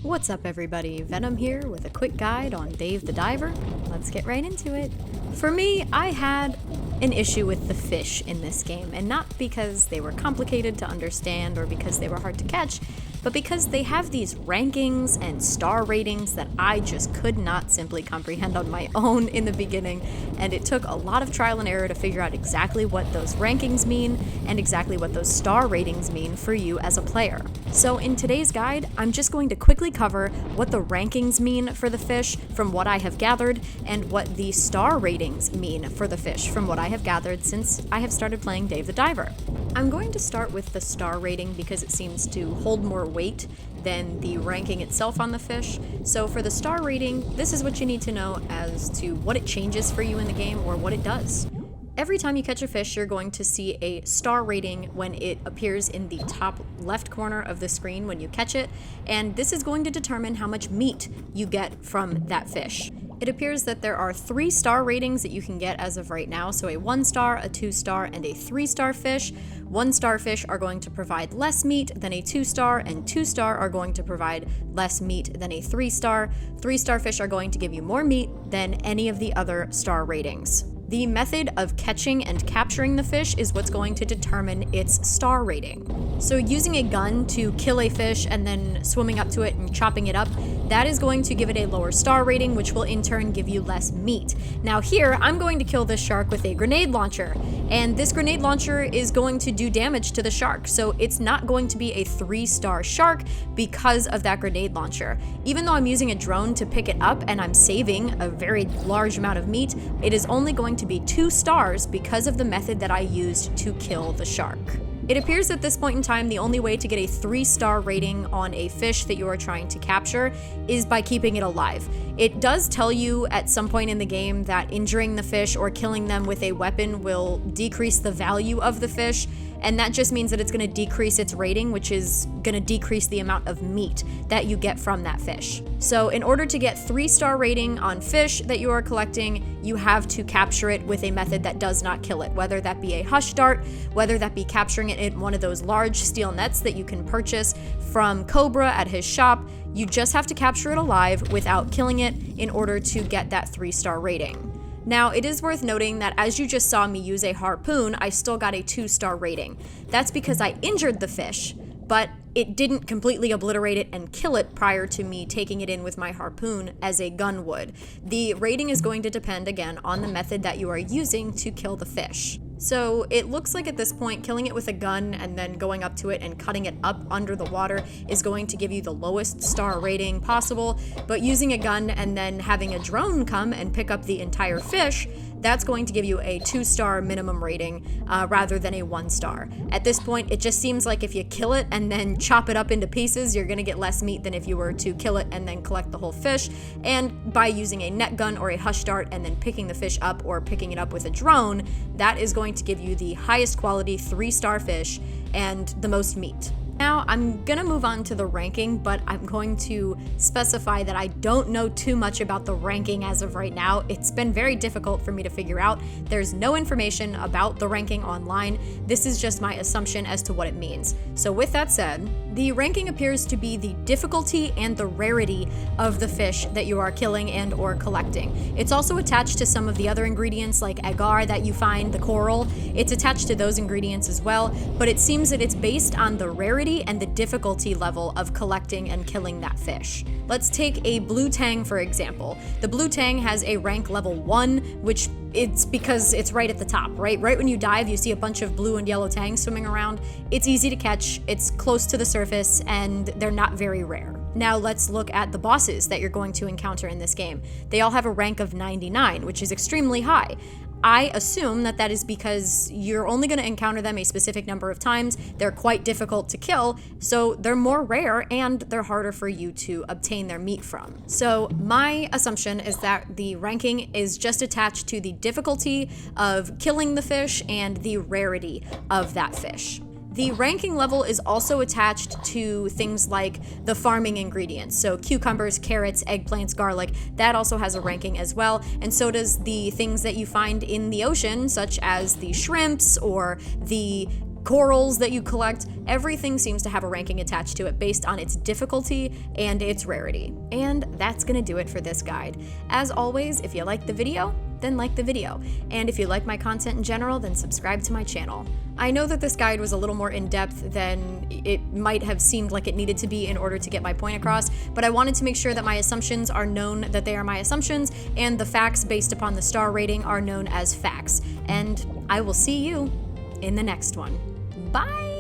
What's up everybody, Venom here with a quick guide on Dave the Diver. Let's get right into it. For me, I had an issue with the fish in this game, and not because they were complicated to understand or because they were hard to catch, but because they have these rankings and star ratings that I just could not simply comprehend on my own in the beginning, and it took a lot of trial and error to figure out exactly what those rankings mean and exactly what those star ratings mean for you as a player. So in today's guide, I'm just going to quickly cover what the rankings mean for the fish from what I have gathered, and what the star ratings mean for the fish from what I have gathered since I have started playing Dave the Diver. I'm going to start with the star rating because it seems to hold more weight than the ranking itself on the fish. So for the star rating, this is what you need to know as to what it changes for you in the game or what it does. Every time you catch a fish, you're going to see a star rating when it appears in the top left corner of the screen when you catch it, and this is going to determine how much meat you get from that fish. It appears that there are 3 star ratings that you can get as of right now, so a 1-star, a 2-star, and a 3-star fish. 1-star fish are going to provide less meat than a 2-star, and 2-star are going to provide less meat than a 3-star. 3-star fish are going to give you more meat than any of the other star ratings. The method of catching and capturing the fish is what's going to determine its star rating. So using a gun to kill a fish and then swimming up to it and chopping it up, that is going to give it a lower star rating, which will in turn give you less meat. Now here, I'm going to kill this shark with a grenade launcher, and this grenade launcher is going to do damage to the shark, so it's not going to be a 3-star shark because of that grenade launcher. Even though I'm using a drone to pick it up and I'm saving a very large amount of meat, it is only going to be 2 stars because of the method that I used to kill the shark. It appears at this point in time the only way to get a 3-star rating on a fish that you are trying to capture is by keeping it alive. It does tell you at some point in the game that injuring the fish or killing them with a weapon will decrease the value of the fish, and that just means that it's going to decrease its rating, which is going to decrease the amount of meat that you get from that fish. So in order to get 3-star rating on fish that you are collecting, you have to capture it with a method that does not kill it, whether that be a hush dart, whether that be capturing it in one of those large steel nets that you can purchase from Cobra at his shop. You just have to capture it alive without killing it in order to get that 3-star rating. Now, it is worth noting that as you just saw me use a harpoon, I still got a 2-star rating. That's because I injured the fish, but it didn't completely obliterate it and kill it prior to me taking it in with my harpoon as a gun would. The rating is going to depend again on the method that you are using to kill the fish. So it looks like at this point, killing it with a gun and then going up to it and cutting it up under the water is going to give you the lowest star rating possible, but using a gun and then having a drone come and pick up the entire fish, that's going to give you a 2-star minimum rating rather than a 1-star. At this point, it just seems like if you kill it and then chop it up into pieces, you're going to get less meat than if you were to kill it and then collect the whole fish. And by using a net gun or a hush dart and then picking the fish up or picking it up with a drone, that is going to give you the highest quality 3-star fish and the most meat. Now, I'm gonna move on to the ranking, but I'm going to specify that I don't know too much about the ranking as of right now. It's been very difficult for me to figure out. There's no information about the ranking online. This is just my assumption as to what it means. So with that said, the ranking appears to be the difficulty and the rarity of the fish that you are killing and or collecting. It's also attached to some of the other ingredients like agar that you find, the coral. It's attached to those ingredients as well, but it seems that it's based on the rarity and the difficulty level of collecting and killing that fish. Let's take a blue tang for example. The blue tang has a rank level 1, which it's because it's right at the top, right? Right when you dive, you see a bunch of blue and yellow tangs swimming around. It's easy to catch, it's close to the surface, and they're not very rare. Now let's look at the bosses that you're going to encounter in this game. They all have a rank of 99, which is extremely high. I assume that that is because you're only going to encounter them a specific number of times. They're quite difficult to kill, so they're more rare and they're harder for you to obtain their meat from. So my assumption is that the ranking is just attached to the difficulty of killing the fish and the rarity of that fish. The ranking level is also attached to things like the farming ingredients. So cucumbers, carrots, eggplants, garlic, that also has a ranking as well. And so does the things that you find in the ocean, such as the shrimps or the corals that you collect, everything seems to have a ranking attached to it based on its difficulty and its rarity. And that's gonna do it for this guide. As always, if you like the video, then like the video. And if you like my content in general, then subscribe to my channel. I know that this guide was a little more in-depth than it might have seemed like it needed to be in order to get my point across, but I wanted to make sure that my assumptions are known that they are my assumptions, and the facts based upon the star rating are known as facts. And I will see you in the next one. Bye!